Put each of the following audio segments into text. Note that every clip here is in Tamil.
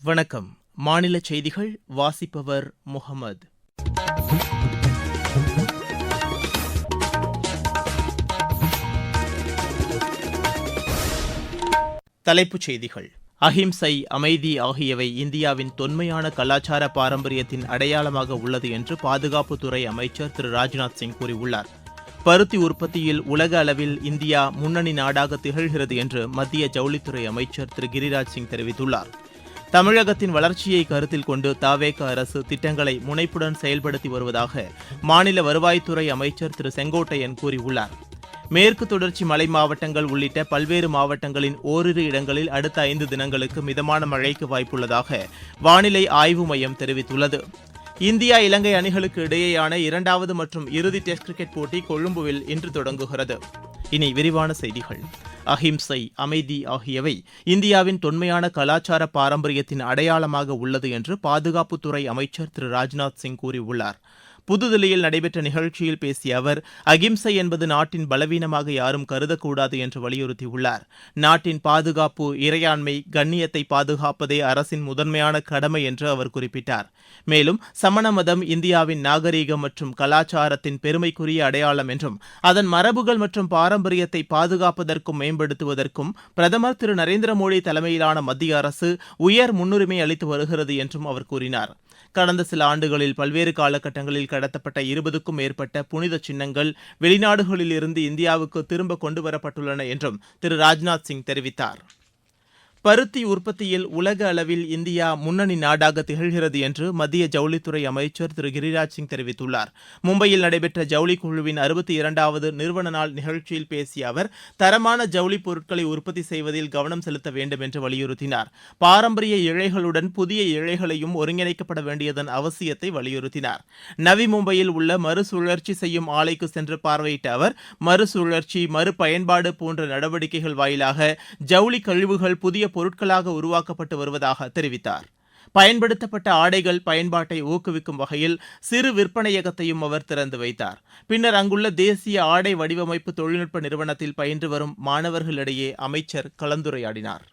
வணக்கம். மாநில செய்திகள் வாசிப்பவர் முகமது. தலைப்புச் செய்திகள். அஹிம்சை, அமைதி ஆகியவை இந்தியாவின் தொன்மையான கலாச்சார பாரம்பரியத்தின் அடையாளமாக உள்ளது என்று பாதுகாப்புத்துறை அமைச்சர் திரு ராஜ்நாத் சிங் கூறியுள்ளார். பருத்தி உற்பத்தியில் உலக அளவில் இந்தியா முன்னணி நாடாக திகழ்கிறது என்று மத்திய ஜவுளித்துறை அமைச்சர் திரு கிரிராஜ் சிங் தெரிவித்துள்ளார். தமிழகத்தின் வளர்ச்சியை கருத்தில் கொண்டு தவேக அரசு திட்டங்களை முனைப்புடன் செயல்படுத்தி வருவதாக மாநில வருவாய்த்துறை அமைச்சர் திரு செங்கோட்டையன் கூறியுள்ளார். மேற்கு தொடர்ச்சி மலை மாவட்டங்கள் உள்ளிட்ட பல்வேறு மாவட்டங்களின் ஓரிரு இடங்களில் அடுத்த 5 தினங்களுக்கு மிதமான மழைக்கு வாய்ப்புள்ளதாக வானிலை ஆய்வு மையம் தெரிவித்துள்ளது. இந்தியா இலங்கை அணிகளுக்கு இடையேயான 2வது மற்றும் இறுதி டெஸ்ட் கிரிக்கெட் போட்டி கொழும்புவில் இன்று தொடங்குகிறது. இனி விரிவான செய்திகள். அஹிம்சை, அமைதி ஆகியவை இந்தியாவின் தொன்மையான கலாச்சார பாரம்பரியத்தின் அடையாளமாக உள்ளது என்று பாதுகாப்புத்துறை அமைச்சர் திரு ராஜ்நாத் சிங் கூறியுள்ளார். புதுதில்லியில் நடைபெற்ற நிகழ்ச்சியில் பேசிய அவர், அகிம்சை என்பது நாட்டின் பலவீனமாக யாரும் கருதக்கூடாது என்று வலியுறுத்தியுள்ளார். நாட்டின் பாதுகாப்பு, இறையாண்மை, கண்ணியத்தை பாதுகாப்பதே அரசின் முதன்மையான கடமை என்று அவர் குறிப்பிட்டார். மேலும் சமண மதம் இந்தியாவின் நாகரீகம் மற்றும் கலாச்சாரத்தின் பெருமைக்குரிய அடையாளம் என்றும் அதன் மரபுகள் மற்றும் பாரம்பரியத்தை பாதுகாப்பதற்கும் மேம்படுத்துவதற்கும் பிரதமர் திரு நரேந்திர மோடி தலைமையிலான மத்திய அரசு உயர் முன்னுரிமை அளித்து வருகிறது என்றும் அவர் கூறினார். கடந்த சில ஆண்டுகளில் பல்வேறு காலகட்டங்களில் கடத்தப்பட்ட 20க்கும் மேற்பட்ட புனித சின்னங்கள் வெளிநாடுகளில் இருந்து இந்தியாவுக்கு திரும்ப கொண்டுவரப்பட்டுள்ளன என்றும் திரு ராஜ்நாத் சிங் தெரிவித்தார். பருத்தி உற்பத்தியில் உலக அளவில் இந்தியா முன்னணி நாடாக திகழ்கிறது என்று மத்திய ஜவுளித்துறை அமைச்சர் திரு கிரிராஜ் சிங் தெரிவித்துள்ளார். மும்பையில் நடைபெற்ற ஜவுளி குழுவின் 62வது நிறுவன நாள் நிகழ்ச்சியில் பேசிய அவர், தரமான ஜவுளி பொருட்களை உற்பத்தி செய்வதில் கவனம் செலுத்த வேண்டும் என்று வலியுறுத்தினார். பாரம்பரிய இழைகளுடன் புதிய இழைகளையும் ஒருங்கிணைக்கப்பட வேண்டியதன் அவசியத்தை வலியுறுத்தினார். நவி மும்பையில் உள்ள மறுசுழற்சி செய்யும் ஆலைக்கு சென்று பார்வையிட்ட அவர், மறுசுழற்சி, மறுபயன்பாடு போன்ற நடவடிக்கைகள் வாயிலாக ஜவுளி கழிவுகள் புதிய பொருட்களாக உருவாக்கப்பட்டு வருவதாக தெரிவித்தார். பயன்படுத்தப்பட்ட ஆடைகள் பயன்பாட்டை ஊக்குவிக்கும் வகையில் சிறு விற்பனையகத்தையும் அவர் திறந்து வைத்தார். பின்னர் அங்குள்ள தேசிய ஆடை வடிவமைப்பு தொழில்நுட்ப நிறுவனத்தில் பயின்று வரும் மாணவர்களிடையே அமைச்சர் கலந்துரையாடினார்.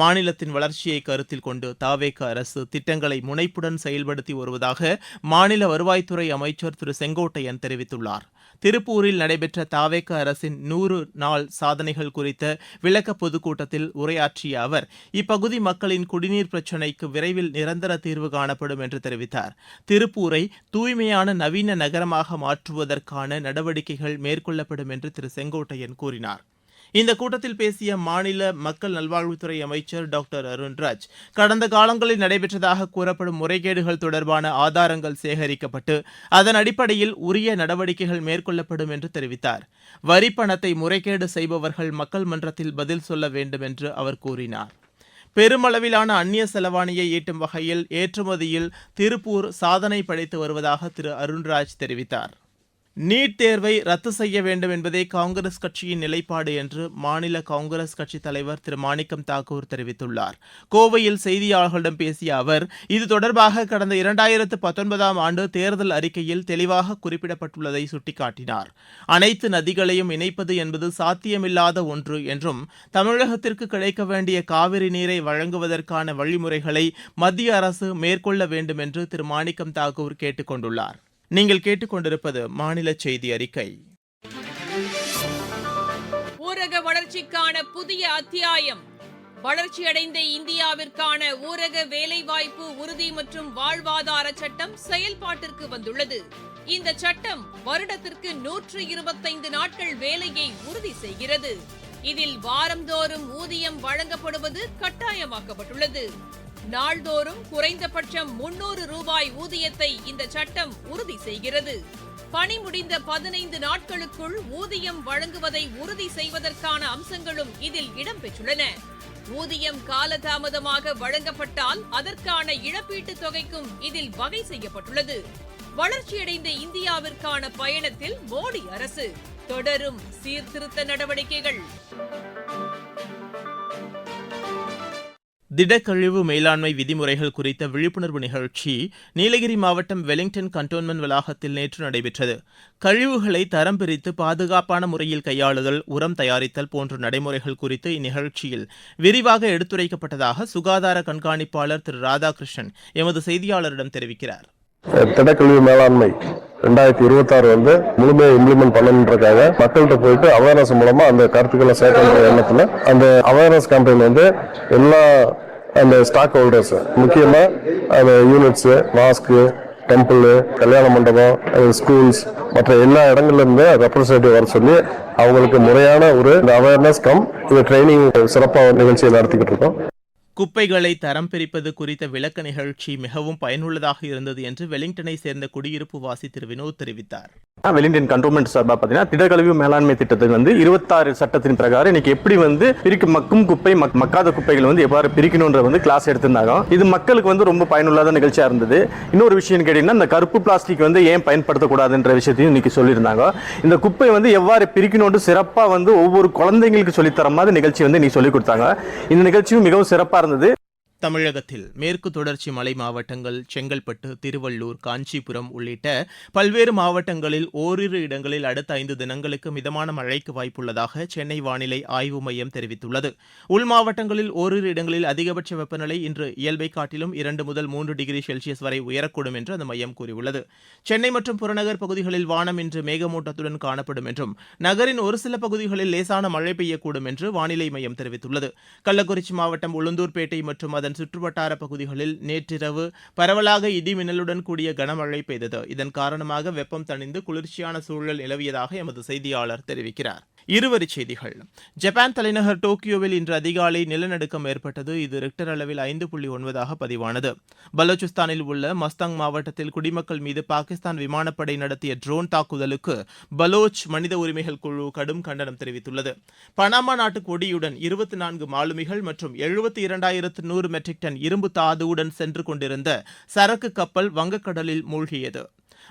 மாநிலத்தின் வளர்ச்சியை கருத்தில் கொண்டு தவேக அரசு திட்டங்களை முனைப்புடன் செயல்படுத்தி வருவதாக மாநில வருவாய்த்துறை அமைச்சர் திரு செங்கோட்டையன் தெரிவித்துள்ளார். திருப்பூரில் நடைபெற்ற தவேக அரசின் 100 நாள் சாதனைகள் குறித்த விளக்க பொதுக்கூட்டத்தில் உரையாற்றிய அவர், இப்பகுதி மக்களின் குடிநீர் பிரச்சினைக்கு விரைவில் நிரந்தர தீர்வு காணப்படும் என்று தெரிவித்தார். திருப்பூரை தூய்மையான நவீன நகரமாக மாற்றுவதற்கான நடவடிக்கைகள் மேற்கொள்ளப்படும் என்று திரு செங்கோட்டையன் கூறினார். இந்த கூட்டத்தில் பேசிய மாநில மக்கள் நல்வாழ்வுத்துறை அமைச்சர் டாக்டர் அருண்ராஜ், கடந்த காலங்களில் நடைபெற்றதாக கூறப்படும் முறைகேடுகள் தொடர்பான ஆதாரங்கள் சேகரிக்கப்பட்டு அதன் அடிப்படையில் உரிய நடவடிக்கைகள் மேற்கொள்ளப்படும் என்று தெரிவித்தார். வரிப்பணத்தை முறைகேடு செய்பவர்கள் மக்கள் மன்றத்தில் பதில் சொல்ல வேண்டும் என்று அவர் கூறினார். பெருமளவிலான அந்நிய செலவாணியை ஈட்டும் வகையில் ஏற்றுமதியில் திருப்பூர் சாதனை படைத்து வருவதாக திரு அருண்ராஜ் தெரிவித்தார். நீட் தேர்வை ரத்து செய்ய வேண்டும் என்பதே காங்கிரஸ் கட்சியின் நிலைப்பாடு என்று மாநில காங்கிரஸ் கட்சித் தலைவர் திரு மாணிக்கம் தாக்கூர் தெரிவித்துள்ளார். கோவையில் செய்தியாளர்களிடம் பேசிய அவர், இது தொடர்பாக கடந்த 2019ஆம் ஆண்டு தேர்தல் அறிக்கையில் தெளிவாக குறிப்பிடப்பட்டுள்ளதை சுட்டிக்காட்டினார். அனைத்து நதிகளையும் இணைப்பது என்பது சாத்தியமில்லாத ஒன்று என்றும், தமிழகத்திற்கு கிடைக்க வேண்டிய காவிரி நீரை வழங்குவதற்கான வழிமுறைகளை மத்திய அரசு மேற்கொள்ள வேண்டும் என்று திரு மாணிக்கம் தாக்கூர் கேட்டுக் கொண்டுள்ளார். நீங்கள் கேட்டுக்கொண்டிருப்பது மாநில செய்தி அறிக்கை. ஊரக வளர்ச்சிக்கான புதிய அத்தியாயம். வளர்ச்சியடைந்த இந்தியாவிற்கான ஊரக வேலைவாய்ப்பு உறுதி மற்றும் வாழ்வாதார சட்டம் செயல்பாட்டிற்கு வந்துள்ளது. இந்த சட்டம் வருடத்திற்கு 125 நாட்கள் வேலையை உறுதி செய்கிறது. இதில் வாரந்தோறும் ஊதியம் வழங்கப்படுவது கட்டாயமாக்கப்பட்டுள்ளது. நாள்தோறும் குறைந்தபட்சம் 300 ரூபாய் ஊதியத்தை இந்த சட்டம் உறுதி செய்கிறது. பணி முடிந்த 15 நாட்களுக்குள் ஊதியம் வழங்குவதை உறுதி செய்வதற்கான அம்சங்களும் இதில் இடம்பெற்றுள்ளன. ஊதியம் காலதாமதமாக வழங்கப்பட்டால் அதற்கான இழப்பீட்டுத் தொகைக்கும் இதில் வகை செய்யப்பட்டுள்ளது. வளர்ச்சியடைந்த இந்தியாவிற்கான பயணத்தில் மோடி அரசு தொடரும் சீர்திருத்த நடவடிக்கைகள். திடக்கழிவு மேலாண்மை விதிமுறைகள் குறித்த விழிப்புணர்வு நிகழ்ச்சி நீலகிரி மாவட்டம் வெலிங்டன் கண்டோன்மென்ட் வளாகத்தில் நேற்று நடைபெற்றது. கழிவுகளை தரம் பிரித்து பாதுகாப்பான முறையில் கையாளுதல், உரம் தயாரித்தல் போன்ற நடைமுறைகள் குறித்து இந்நிகழ்ச்சியில் விரிவாக எடுத்துரைக்கப்பட்டதாக சுகாதார கண்காணிப்பாளர் திரு ராதாகிருஷ்ணன் எமது செய்தியாளரிடம் தெரிவிக்கிறார். திடக்கழிவு மேலாண்மை 2026 முழுமையாக இம்ப்ளிமெண்ட் பண்ணணுன்றதுக்காக மக்கள்கிட்ட போயிட்டு அவேர்னஸ் மூலமா அந்த கருத்துக்களை சேர்க்கின்ற எண்ணத்துல அந்த அவேர்னஸ் கேம்பெயின் எல்லா அந்த ஸ்டாக் ஹோல்டர்ஸ், முக்கியமா அந்த யூனிட்ஸ், மாஸ்க், டெம்பிள், கல்யாண மண்டபம், ஸ்கூல்ஸ் மற்ற எல்லா இடங்கள்ல இருந்து ரெப்ரஸன்டேட்டிவ் வர சொல்லி அவங்களுக்கு முறையான ஒரு அவேர்னஸ் ட்ரைனிங் சிறப்பாக நிகழ்ச்சியை நடத்திக்கிட்டு இருக்கோம். குப்பைகளை தரம் பிரிப்பது குறித்த விளக்க நிகழ்ச்சி மிகவும் பயனுள்ளதாக இருந்தது என்று வெலிங்டனை சேர்ந்த குடியிருப்பு வாசி திரு வினோத் தெரிவித்தார். வெலிங்டன் கண்டோன்மென்ட் சார்பா பாத்தீங்கன்னா திடக்கழிவு மேலாண்மை திட்டத்துக்கு 26 சட்டத்தின் பிரகாரம் இன்னைக்கு எப்படி மக்கும் குப்பை மக்காத குப்பைகள் எவ்வாறு பிரிக்கணும்ன்ற கிளாஸ் எடுத்திருந்தாங்க. இது மக்களுக்கு ரொம்ப பயனுள்ளத நிகழ்ச்சியா இருந்தது. இன்னொரு விஷயம் கேட்டீங்கன்னா, இந்த கருப்பு பிளாஸ்டிக் ஏன் பயன்படுத்தக்கூடாதுன்ற விஷயத்தையும் இன்னைக்கு சொல்லியிருந்தாங்க. இந்த குப்பை எவ்வாறு பிரிக்கணும்னு சிறப்பா ஒவ்வொரு குழந்தைங்களுக்கு சொல்லித்தர மாதிரி நிகழ்ச்சி இன்னைக்கு சொல்லிக் கொடுத்தாங்க. இந்த நிகழ்ச்சியும் மிகவும் சிறப்பா இருந்தது. தமிழகத்தில் மேற்கு தொடர்ச்சி மலை மாவட்டங்கள், செங்கல்பட்டு, திருவள்ளூர், காஞ்சிபுரம் உள்ளிட்ட பல்வேறு மாவட்டங்களில் ஓரிரு இடங்களில் அடுத்த 5 தினங்களுக்கு மிதமான மழைக்கு வாய்ப்புள்ளதாக சென்னை வானிலை ஆய்வு மையம் தெரிவித்துள்ளது. உள் மாவட்டங்களில் ஓரிரு இடங்களில் அதிகபட்ச வெப்பநிலை இன்று இயல்பை காட்டிலும் 2 முதல் 3 டிகிரி செல்சியஸ் வரை உயரக்கூடும் என்று அந்த மையம் கூறியுள்ளது. சென்னை மற்றும் புறநகர் பகுதிகளில் வானம் இன்று மேகமூட்டத்துடன் காணப்படும் என்றும் நகரின் ஒரு சில பகுதிகளில் லேசான மழை பெய்யக்கூடும் என்று வானிலை மையம் தெரிவித்துள்ளது. கள்ளக்குறிச்சி மாவட்டம் உளுந்தூர்பேட்டை மற்றும் அதன் சுற்றுவட்டார பகுதிகளில் நேற்றிரவு பரவலாக இடி மின்னலுடன் கூடிய கனமழை பெய்தது. இதன் காரணமாக வெப்பம் தணிந்து குளிர்ச்சியான சூழல் நிலவியதாக எமது செய்தியாளர் தெரிவிக்கிறார். இருவரிச் செய்திகள். ஜப்பான் தலைநகர் டோக்கியோவில் இன்று அதிகாலை நிலநடுக்கம் ஏற்பட்டது. இது ரிக்டர் அளவில் 5.9 பதிவானது. பலூச்சிஸ்தானில் உள்ள மஸ்தாங் மாவட்டத்தில் குடிமக்கள் மீது பாகிஸ்தான் விமானப்படை நடத்திய ட்ரோன் தாக்குதலுக்கு பலோச் மனித உரிமைகள் குழு கடும் கண்டனம் தெரிவித்துள்ளது. பனாமா நாட்டு கொடியுடன் 24 மாலுமிகள் மற்றும் 72,100 மெட்ரிக் டன் இரும்பு தாதுவுடன் சென்று கொண்டிருந்த சரக்கு கப்பல் வங்கக்கடலில் மூழ்கியது.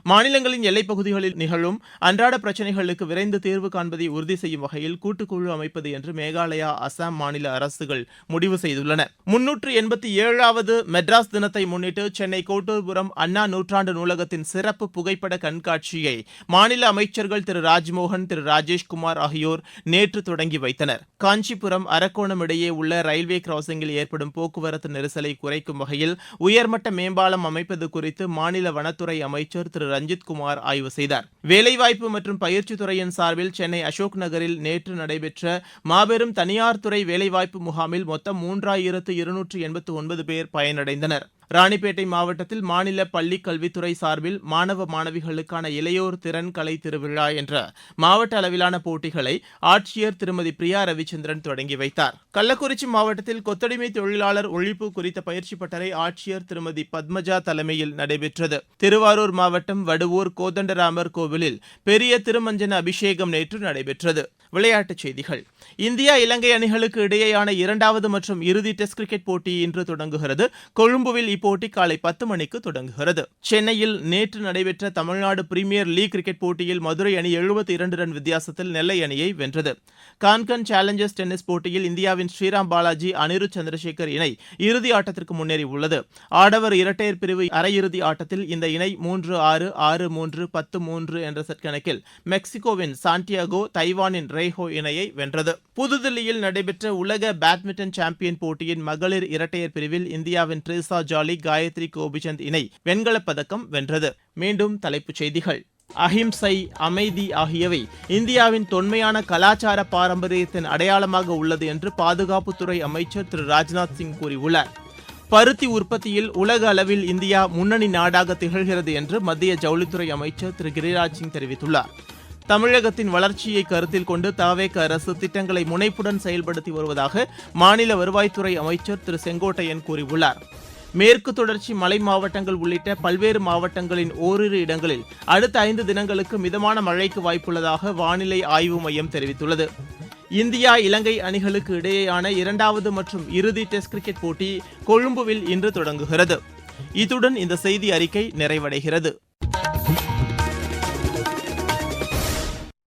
மாநிலங்களின் எல்லைப் பகுதிகளில் நிகழும் அன்றாட பிரச்சினைகளுக்கு விரைந்து தீர்வு காண்பதை உறுதி செய்யும் வகையில் கூட்டுக்குழு அமைப்பது என்று மேகாலயா, அசாம் மாநில அரசுகள் முடிவு செய்துள்ளன. 387வது மெட்ராஸ் தினத்தை முன்னிட்டு சென்னை கோட்டூர்புரம் அண்ணா நூற்றாண்டு நூலகத்தின் சிறப்பு புகைப்பட கண்காட்சியை மாநில அமைச்சர்கள் திரு ராஜ்மோகன், திரு ராஜேஷ்குமார் ஆகியோர் நேற்று தொடங்கி வைத்தனர். காஞ்சிபுரம் அரக்கோணம் இடையே உள்ள ரயில்வே கிராசிங்கில் ஏற்படும் போக்குவரத்து நெரிசலை குறைக்கும் வகையில் உயர்மட்ட மேம்பாலம் அமைப்பது குறித்து மாநில வனத்துறை அமைச்சர் திரு ரஞ்சித் குமார் ஆய்வு செய்தார். வேலைவாய்ப்பு மற்றும் பயிற்சி துறையின் சார்பில் சென்னை அசோக் நகரில் நேற்று நடைபெற்ற மாபெரும் தனியார் துறை வேலைவாய்ப்பு முகாமில் மொத்தம் 3289 பேர் பயனடைந்தனர். ராணிப்பேட்டை மாவட்டத்தில் மாநில பள்ளிக் கல்வித்துறை சார்பில் மாணவ மாணவிகளுக்கான இளையோர் திறன் கலை திருவிழா என்ற மாவட்ட அளவிலான போட்டிகளை ஆட்சியர் திருமதி பிரியா ரவிச்சந்திரன் தொடங்கி வைத்தார். கள்ளக்குறிச்சி மாவட்டத்தில் கொத்தடிமை தொழிலாளர் ஒழிப்பு குறித்த பயிற்சி பட்டறை ஆட்சியர் திருமதி பத்மஜா தலைமையில் நடைபெற்றது. திருவாரூர் மாவட்டம் வடுவூர் கோதண்டராமர் கோவிலில் பெரிய திருமஞ்சன அபிஷேகம் நேற்று நடைபெற்றது. விளையாட்டுச் செய்திகள். இந்தியா இலங்கை அணிகளுக்கு இடையேயான 2வது மற்றும் இறுதி டெஸ்ட் கிரிக்கெட் போட்டி இன்று தொடங்குகிறது. கொழும்புவில் இப்போட்டி காலை 10 மணிக்கு தொடங்குகிறது. சென்னையில் நேற்று நடைபெற்ற தமிழ்நாடு பிரீமியர் லீக் கிரிக்கெட் போட்டியில் மதுரை அணி 72 ரன் வித்தியாசத்தில் நெல்லை அணியை வென்றது. கான்கன் சேலஞ்சர்ஸ் டென்னிஸ் போட்டியில் இந்தியாவின் ஸ்ரீராம் பாலாஜி, அனிருத் சந்திரசேகர் இணை இறுதி ஆட்டத்திற்கு முன்னேறியுள்ளது. ஆடவர் இரட்டையர் பிரிவு அரையிறுதி ஆட்டத்தில் இந்த இணை 3-6, 6-3, 10-3 என்ற செட் கணக்கில் மெக்சிகோவின் சாண்டியாகோ, தைவானின் ரேஹோ இணையை வென்றது. புதுதில்லியில் நடைபெற்ற உலக பேட்மிண்டன் சாம்பியன் போட்டியின் மகளிர் இரட்டையர் பிரிவில் இந்தியாவின் ட்ரீசா ஜாலி, காயத்ரி கோபிச்சந்த் இணை வெண்கலப் பதக்கம் வென்றது. மீண்டும் தலைப்புச் செய்திகள். அஹிம்சை, அமைதி ஆகியவை இந்தியாவின் தொன்மையான கலாச்சார பாரம்பரியத்தின் அடையாளமாக உள்ளது என்று பாதுகாப்புத்துறை அமைச்சர் திரு ராஜ்நாத் சிங் கூறியுள்ளார். பருத்தி உற்பத்தியில் உலக அளவில் இந்தியா முன்னணி நாடாக திகழ்கிறது என்று மத்திய ஜவுளித்துறை அமைச்சர் திரு கிரிராஜ் சிங் தெரிவித்துள்ளார். தமிழகத்தின் வளர்ச்சியை கருத்தில் கொண்டு தவேக அரசு திட்டங்களை முனைப்புடன் செயல்படுத்தி வருவதாக மாநில வருவாய்த்துறை அமைச்சர் திரு செங்கோட்டையன் கூறியுள்ளார். மேற்கு தொடர்ச்சி மலை மாவட்டங்கள் உள்ளிட்ட பல்வேறு மாவட்டங்களின் ஓரிரு இடங்களில் அடுத்த 5 தினங்களுக்கு மிதமான மழைக்கு வாய்ப்புள்ளதாக வானிலை ஆய்வு மையம் தெரிவித்துள்ளது. இந்தியா இலங்கை அணிகளுக்கு இடையேயான 2வது மற்றும் இறுதி டெஸ்ட் கிரிக்கெட் போட்டி கொழும்புவில் இன்று தொடங்குகிறது. இத்துடன் இந்த செய்தி அறிக்கை நிறைவடைகிறது.